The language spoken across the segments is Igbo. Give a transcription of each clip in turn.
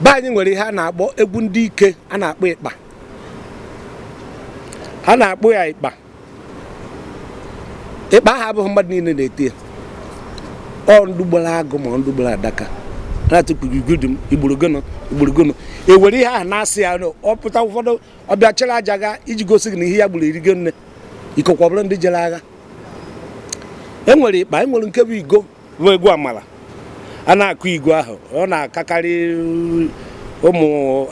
be anyị nwere ihe a na-akpọ egwu ndị ike a na-akpọ ịkpa. A na-akpọ ya ịkpa. Ịkpa ahụ abụghị mmadụ niile na-eti ya. Ọ ndụ gbara agụ ma ndụ gbara adaka na-atụpụghị igudum igburugono ewere ihe ahụ na-asị ya ọ pụta ụfọdụ ọbịa chere aja ga iji gosi gị na ihe ya gburu erigo nne ikokwa bụrụ ndị jere agha. Enwere ịkpa, enwere nke bụ igo bụ egwu amala a na-akụ igo ahụ ọ na-akakarị ụmụ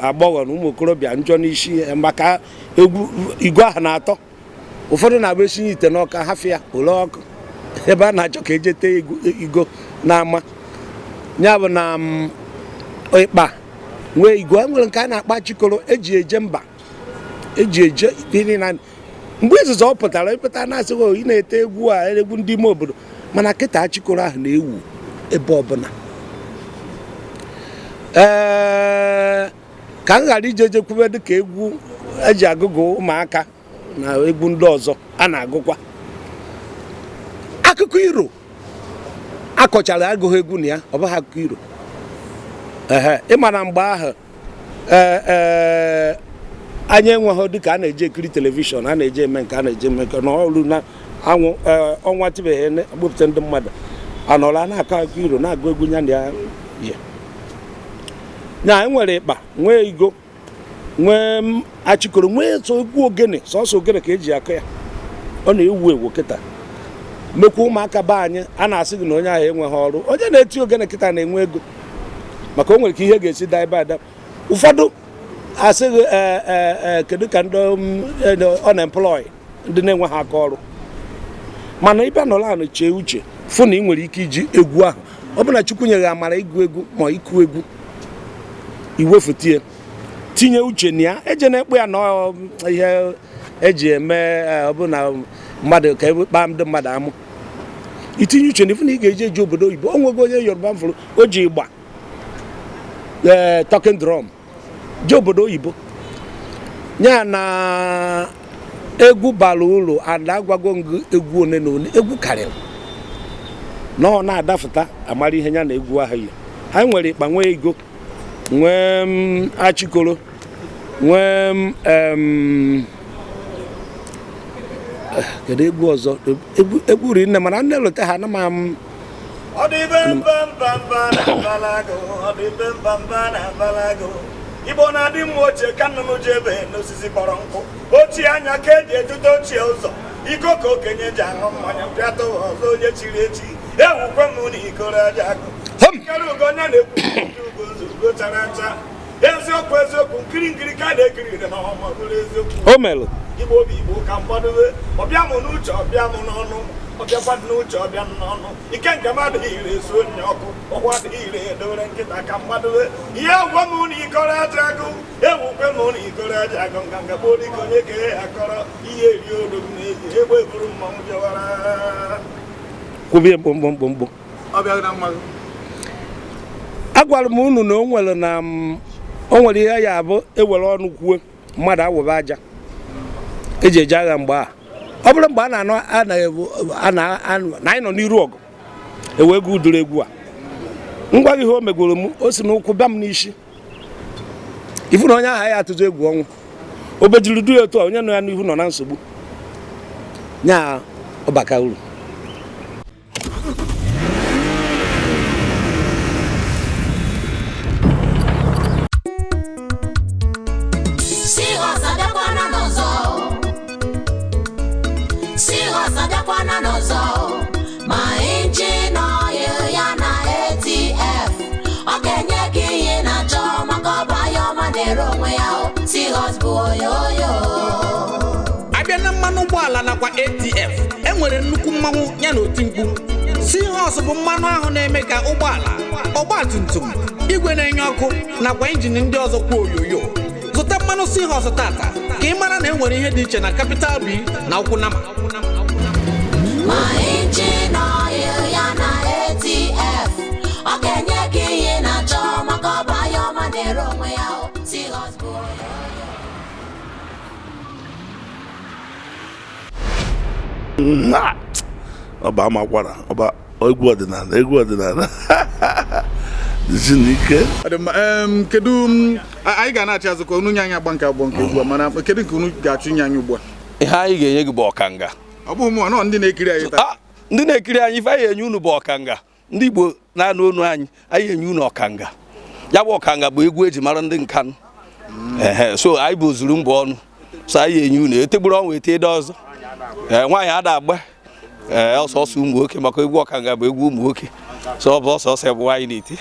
agbọghọ na ụmụ okorobịa njọ n'isi maka egwu igo ahụ na-atọ. Ụfọdụ na-agba esinye ite n'ọka hafịa ole ọkụ ebe a na-achọ ka eje tee igo n'ama ya bụ na ịkpa nwee igo. Enwere nke a na-akpa chikoro eji eje mba eji eje iri na mgbe izuzu ọ pụtara ịpụta na-asị ị na-ete egwu a egwu ndị ime obodo mana kịta chikoro ahụ na-ewu ebe ọbụla. Ka m ghara ije kwube dịka egwu eji agụgụ ụmụaka na egwu ndị ọzọ a na-agụkwa akụkọ iro akọchara agụghị egwu na ya ọ bụghị akụkọ iro. Ịma na mgbe ahụ anyị enweghị dịka a na-eji ekiri telivishọn a na-eji eme nke a na-eji eme nke na ọrụ na anwụ ọnwa tibeghị akpọpụta ndị mmadụ anọla na-akọ akụkọ iro na-agụ egwu ya na ya enwere ịkpa nwee igo nwee achịkoro nwee so egwu ogene sọsọ ogene ka eji akọ ya ọ na-ewu ewu kịta mekwa ụmụaka be anyị a na-asị gị na onye ahụ enweghị ọrụ onye na-eti ogene kịta na-enwe ego maka o nwere ka ihe ga-esi daa ebe ada. Ụfọdụ asị gị kedu ka ndị unemployed ndị na-enweghị aka ọrụ mana ịbịa nọrọ anụ chee uche fụ na ị nwere ike iji egwu ahụ ọ bụ na Chukwu nyere amara ịgụ egwu ma ịkụ egwu iwefutie tinye uche na ya eje na-ekpo ya na ihe eji eme ọ bụ na mmadụ ka kpaa ndị mmadụ amụ itinye uche na ifu na ị ga-eji eji obodo oyibo. O nwego onye Yoruba m fụrụ o ji ịgba talking drum je obodo oyibo ya na egwu bara ụlọ ada agwago egwu one na one egwu karịrị na ọ na-adafụta amara ihe ya na egwu ahụ ya. Anyị nwere ịkpa nwee igo nwee achịkoro nwee kedu egwu ọzọ egwu ri nne mana nne lụta ha na m Igbo na-adị mma ochie ka nnụnụ ji ebe n'osisi kpọrọ nkụ ochie anya ka eji ejute ochie ụzọ iko ka okenye ji aṅụ mmanya pịata ọzọ onye chiri echi ewukwe m na ikoro aja agụ nkere ugo onye na-ekwu ugo nzugo chara acha eziokwu nkiri ka na-ekiri na ọma bụrụ eziokwu o melụ Igbo obi Igbo ka mkpadobe ọbịa m n'uche ọbịa m n'ọnụ ọbịa kwadụ n'uche ọbịa n'ọnụ ike nke mmadụ ire esu onye ọkụ ọkwa adịghị ire edowere nkịta ka mkpadobe ihe gwa m na ikoro aja agụ ewukwe m na ikoro aja agụ nganga bụ dịka onye ke ya kọrọ ihe eri odogwu n'ezi egbe buru mmanwụ bịawara kwubie mkpụmkpụmkpụ. Agwara m unu na o nwere ihe ya abụ ewere ọnụ kwuo mmadụ awụba aja eji eje agha mgbe a ọ bụrụ mgbe na anyị nọ n'iru ọgụ ewe ego udoro egwu a ngwa gị ihe o megworo m o si n'ụkwụ bịa m n'isi ifu na onye aha ya atụtụ egwu ọnwụ obejiri du ya otu a onye nọ ya n'ihu nọ na nsogbu nya ọbaka uru. ma injin oil ya na ATF ọ ga-enye gị ihe na-achọ maka ọba ya ọma na-ere onwe ya Seahorse bụ oyoyo. Abịa na mmanụ ụgbọala nakwa ATF enwere nnukwu mmanwụ ya na oti mkpu. Seahorse bụ mmanụ ahụ na-eme ka ụgbọala ọgbatumtum igwe na-enye ọkụ nakwa injin ndị ọzọ kwa oyoyo. Zụta mmanụ Seahorse tata ka ị mara na enwere ihe dị iche na Capital B na Ụkwụnama. ma injin oil ya na ATF ọ ga-enye gị ihe na-achọ maka ọba ya ọma na-ere onwe ya Seahorse bụ ọba amakwara ọba egwu ọdịnala Zinike. Kedu anyị ga na-achị azụkọ unu nye anyị agba nke abụọ nke ugbu a mana kedu nke unu ga-achụ nye anyị ugbu a? Ihe anyị ga-enye gị bụ ọkanga. Ọ bụ mụ na ndị na-ekiri anyị taa. Ndị na-ekiri anyị ife anyị enye unu bụ ọkanga. Ndị Igbo na-anụ onu anyị enye unu ọkanga. Ya bụ ọkanga bụ egwu eji mara ndị Nkanụ. So anyị bụ ozuru mbọ ọnụ. So anyị enye unu etegburu ọnwa ete ede ọzọ. Nwaanyị ada agba. Ọsọsọ ụmụ nwoke maka egwu ọkanga bụ egwu ụmụ nwoke. So ọ bụ ọsọsọ bụ anyị na-eti.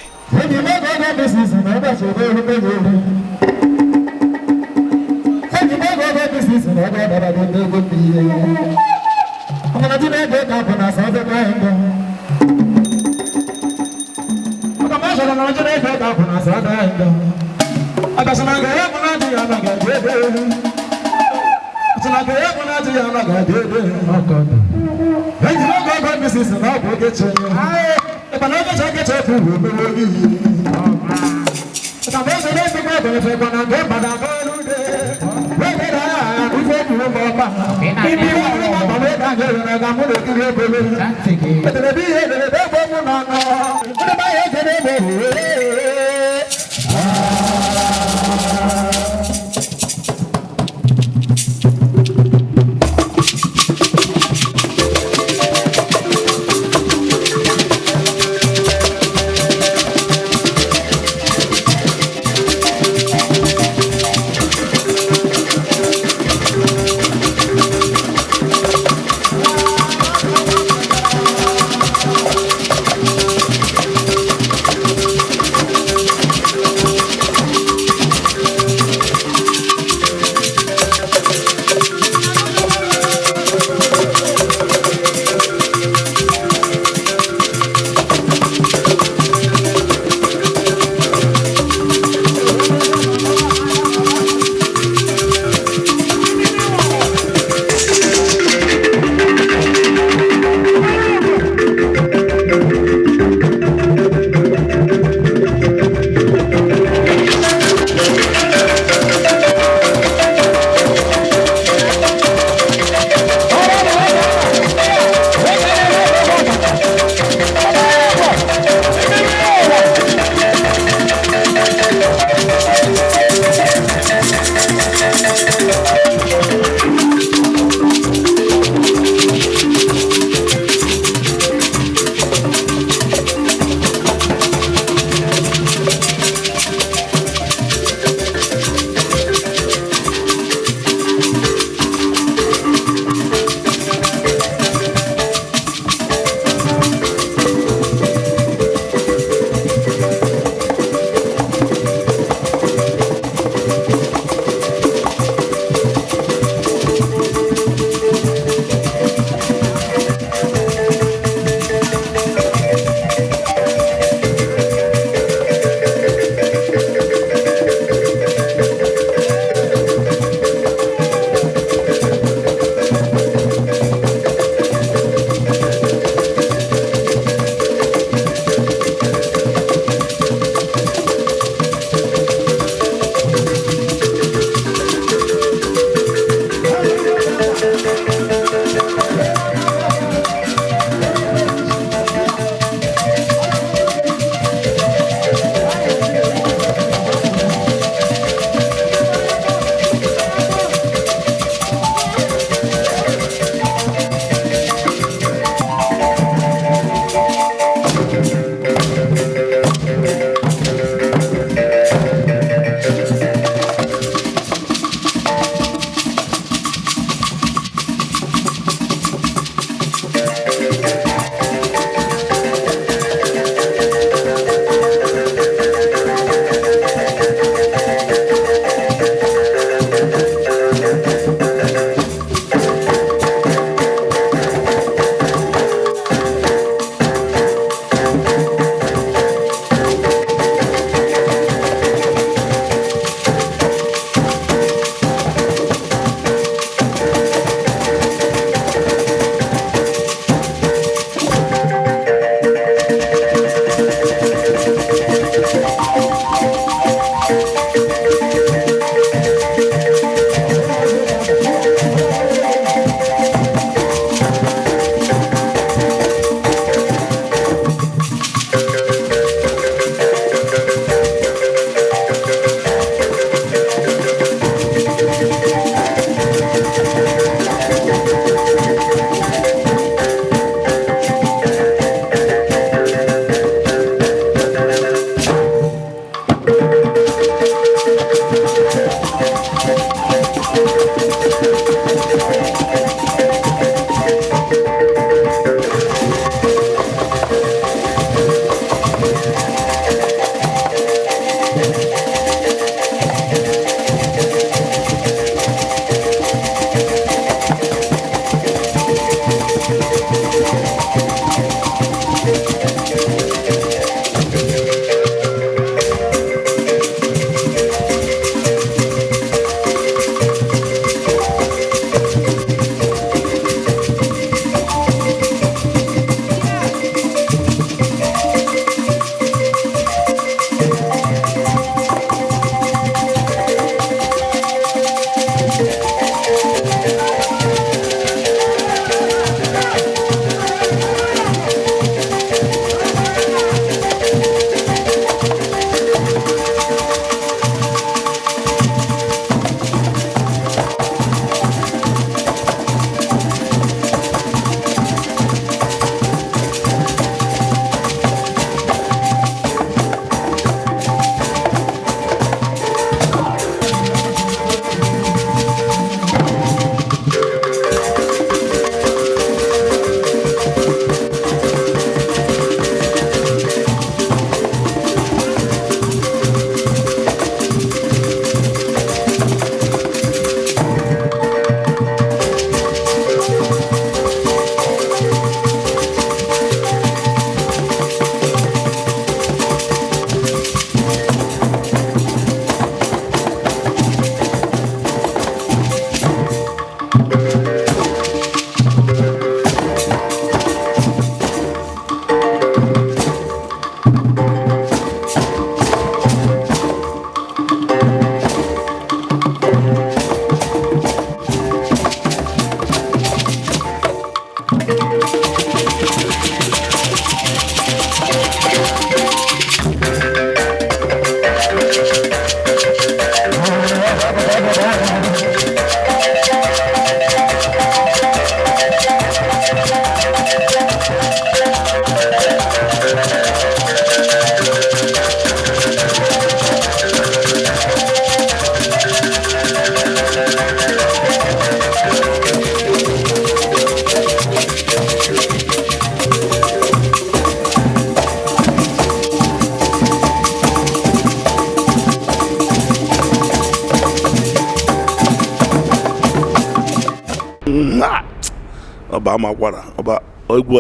ọba amakwara ọba egwu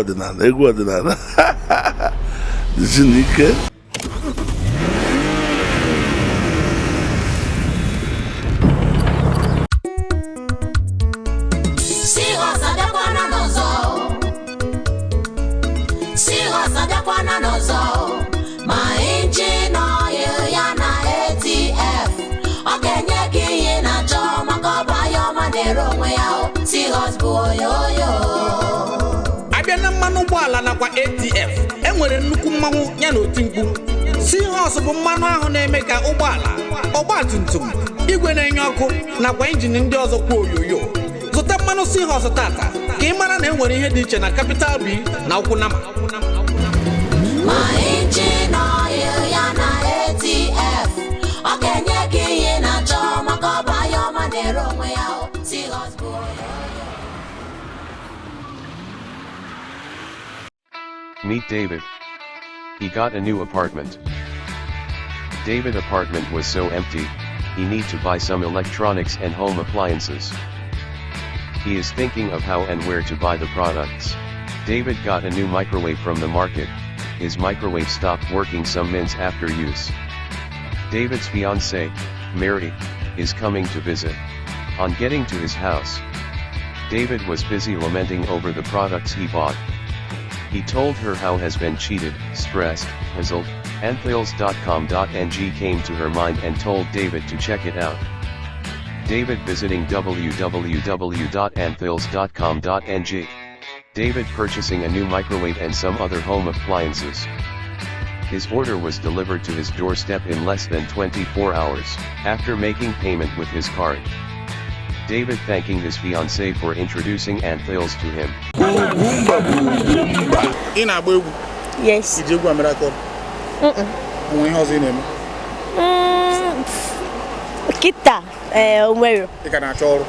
ọdịnala Zinike. ma injin oil ya na ATF ọ ga-enye gị ihe na-achọ maka ọba ya ọma na-ere onwe ya Seahorse bụ oyoyo. Abịa na mmanụ ụgbọala nakwa ATF enwere nnukwu mmanwụ ya na oti mkpu. Seahorse bụ mmanụ ahụ na-eme ka ụgbọala, ọgbatumtum, igwe na-enye ọkụ nakwa injin ndị ọzọ kwa oyoyo. Zụta mmanụ Seahorse tata ka ị mara na enwere ihe dị iche na Capital B na Ugwumba. ma injin oil ya na ATF ọ ga-enye gị ihe na-achọ maka ọba ya ọma na-ere onwe ya Seahorse bụ oyoyo. Meet David. He got a new apartment. David's apartment was so empty, he need to buy some electronics and home appliances. He is thinking of how and where to buy the products. David got a new microwave from the market. His microwave stopped working some minutes after use. David's fiancée, Mary, is coming to visit. On getting to his house, David was busy lamenting over the products he bought. He told her how has been cheated, stressed, puzzled. Anthills.com.ng came to her mind and told David to check it out. David visiting www.anthills.com.ng. David purchasing a new microwave and some other home appliances. His order was delivered to his doorstep in less than 24 hours, after making payment with his card. David thanking his fiancée for introducing Anthills to him. Ị na-agba egwu? Yes. Iji egwu amịrị aka ọrụ? Onwe ihe ọzọ ị na-eme? Kita, onwere. Ị ka na-achọ ọrụ?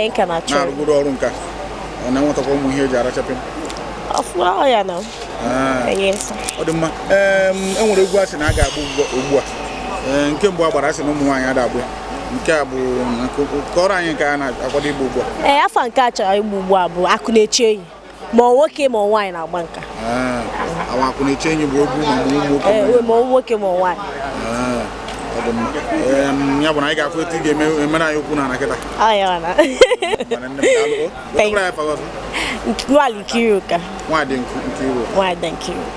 Nka na-achọ. Na-arụgoro ọrụ nka? Ọ na-enwetakwa ụmụ ihe eji arachapị? Ọfụma ya na. Yes. Ọ dị mma. Enwere egwu asị na a ga-agba ugbu a. Nke mbụ agbara asị na ụmụ nwaanyị ada-agba. Nke a bụ kọrọ anyị nke a na-akwado igbo ugbu a. Afọ nke a chọrọ igbo ugbu a bụ akụ na-eche enyi. Ma nwoke ma nwaanyị na-agba nka. Awa akụ na-eche enyi bụ egwu ma ụmụ nwoke. Ma nwoke ma nwaanyị. Ọ dị mma. Ya bụ na anyị ga-afụ etu ị ga-emere anyị okwu na nakịta. Ya na. Nwaanyị Nkiruka. Nwaanyị Nkiruka. Nwaanyị Nkiruka.